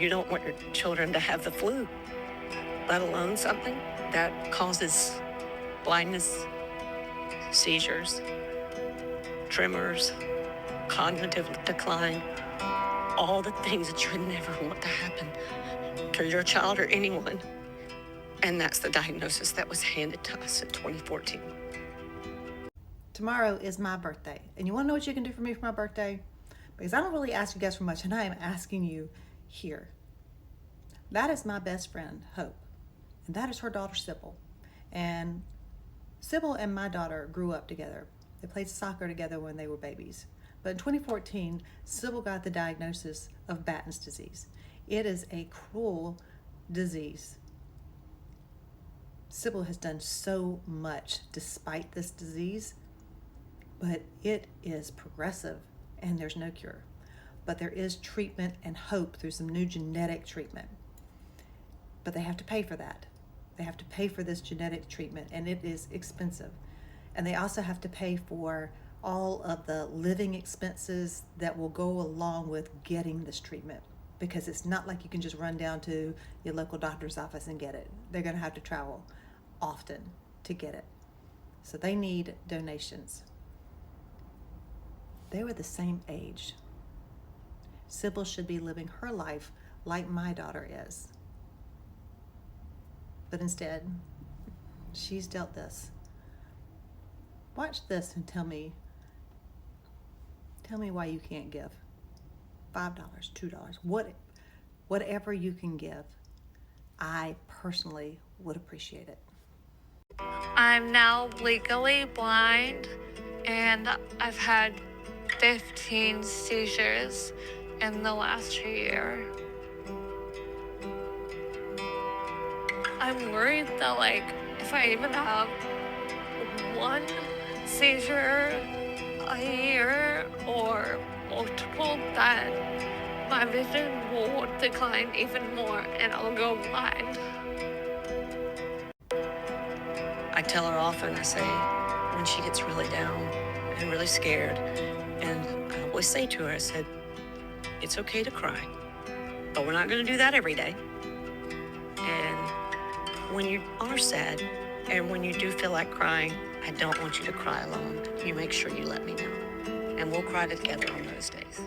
You don't want your children to have the flu, let alone something that causes blindness, seizures, tremors, cognitive decline, all the things that you would never want to happen to your child or anyone. And that's the diagnosis that was handed to us in 2014. Tomorrow is my birthday. And you want to know what you can do for me for my birthday? Because I don't really ask you guys for much, and I am asking you here. That is my best friend, Hope. And that is her daughter, Sybil. And Sybil and my daughter grew up together. They played soccer together when they were babies. But in 2014, Sybil got the diagnosis of Batten's disease. It is a cruel disease. Sybil has done so much despite this disease, but it is progressive and there's no cure. But there is treatment and hope through some new genetic treatment. But they have to pay for that. They have to pay for this genetic treatment, and it is expensive. And they also have to pay for all of the living expenses that will go along with getting this treatment, because it's not like you can just run down to your local doctor's office and get it. They're going to have to travel often to get it. So they need donations. They were the same age. Sybil should be living her life like my daughter is. But instead, she's dealt this. Watch this and tell me why you can't give. $5, $2, whatever you can give. I personally would appreciate it. I'm now legally blind, and I've had 15 seizures in the last year. I'm worried that, if I even have one seizure a year or multiple, that my vision will decline even more and I'll go blind. I tell her often, I say, when she gets really down and really scared, and I always say to her, I said, it's okay to cry, but we're not going to do that every day. And when you are sad and when you do feel like crying, I don't want you to cry alone. You make sure you let me know, and we'll cry together on those days.